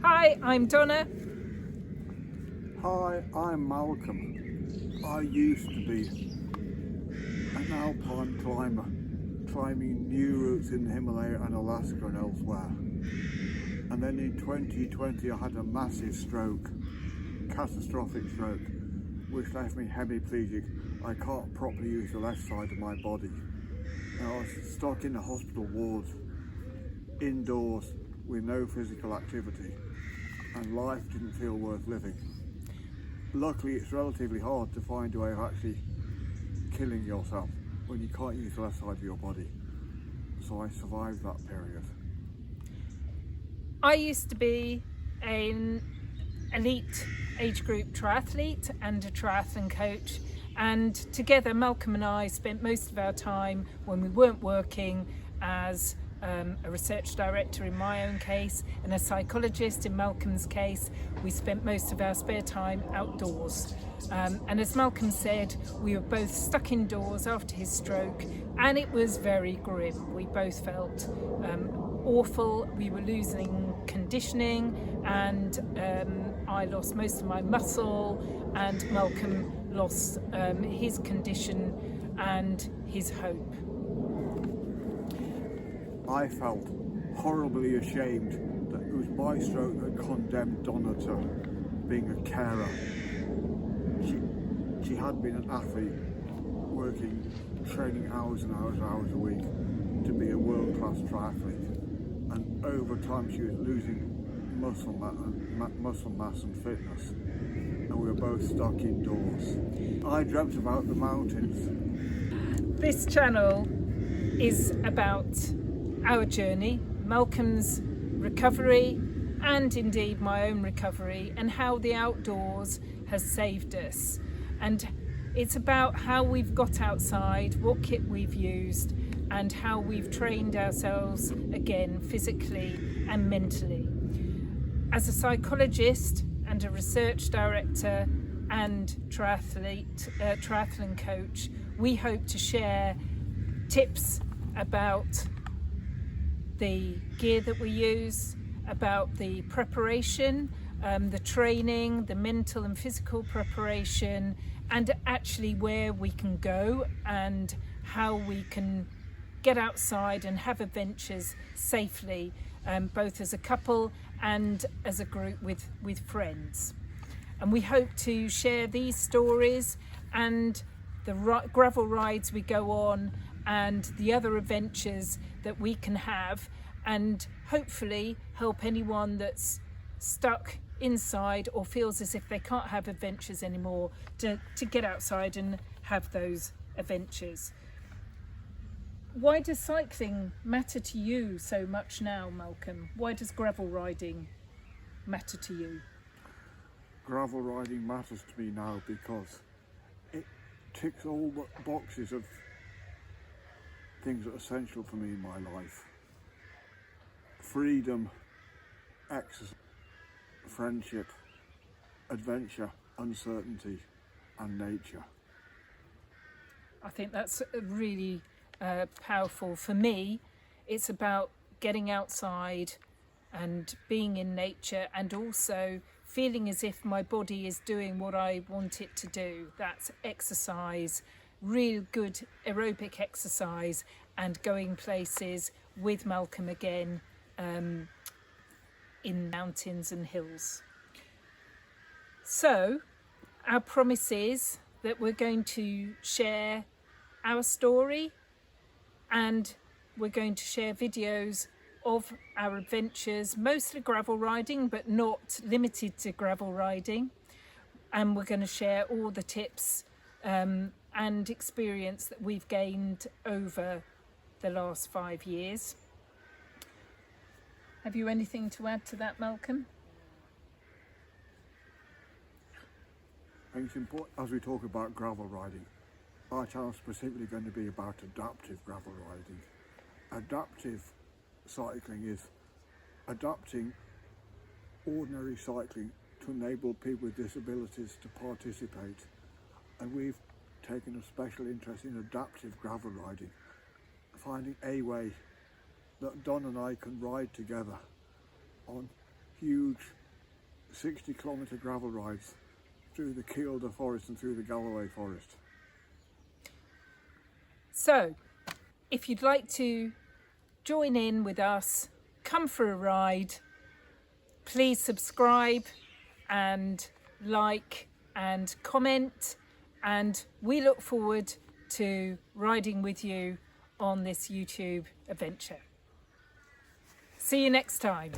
Hi, I'm Donna. Hi, I'm Malcolm. I used to be an alpine climber, climbing new routes in the Himalaya and Alaska and elsewhere. And then in 2020 I had a massive stroke, catastrophic stroke, which left me hemiplegic. I can't properly use the left side of my body. And I was stuck in a hospital ward, indoors, with no physical activity, and life didn't feel worth living. Luckily, it's relatively hard to find a way of actually killing yourself when you can't use the left side of your body. So I survived that period. I used to be an elite age group triathlete and a triathlon coach, and together Malcolm and I spent most of our time when we weren't working as a research director in my own case and a psychologist in Malcolm's case. We spent most of our spare time outdoors, and as Malcolm said, we were both stuck indoors after his stroke, and it was very grim. We both felt awful. We were losing conditioning, and I lost most of my muscle, and Malcolm lost his condition and his hope. I felt horribly ashamed that it was my stroke that condemned Donna to being a carer. She had been an athlete, working, training hours and hours a week to be a world-class triathlete. And over time she was losing muscle mass and fitness, and we were both stuck indoors. I dreamt about the mountains. This channel is about our journey, Malcolm's recovery, and indeed my own recovery, and how the outdoors has saved us. And it's about how we've got outside, what kit we've used, and how we've trained ourselves again physically and mentally. As a psychologist and a research director and triathlon coach, we hope to share tips about the gear that we use, about the preparation, the training, the mental and physical preparation, and actually where we can go and how we can get outside and have adventures safely, both as a couple and as a group with friends. And we hope to share these stories and the gravel rides we go on and the other adventures that we can have, and hopefully help anyone that's stuck inside or feels as if they can't have adventures anymore to get outside and have those adventures. Why does cycling matter to you so much now, Malcolm? Why does gravel riding matter to you? Gravel riding matters to me now because it ticks all the boxes of things that are essential for me in my life. Freedom, exercise, friendship, adventure, uncertainty, and nature. I think that's really powerful. For me, it's about getting outside and being in nature, and also feeling as if my body is doing what I want it to do. That's exercise, real good aerobic exercise, and going places with Malcolm again, in mountains and hills. So our promise is that we're going to share our story, and we're going to share videos of our adventures, mostly gravel riding, but not limited to gravel riding. And we're going to share all the tips and experience that we've gained over the last 5 years. Have you anything to add to that, Malcolm? I think it's important, as we talk about gravel riding, our channel is specifically going to be about adaptive gravel riding. Adaptive cycling is adapting ordinary cycling to enable people with disabilities to participate, and we've taken a special interest in adaptive gravel riding, finding a way that Don and I can ride together on huge 60-kilometre gravel rides through the Kielder Forest and through the Galloway Forest. So, if you'd like to join in with us, come for a ride, please subscribe and like and comment, and we look forward to riding with you on this YouTube adventure. See you next time.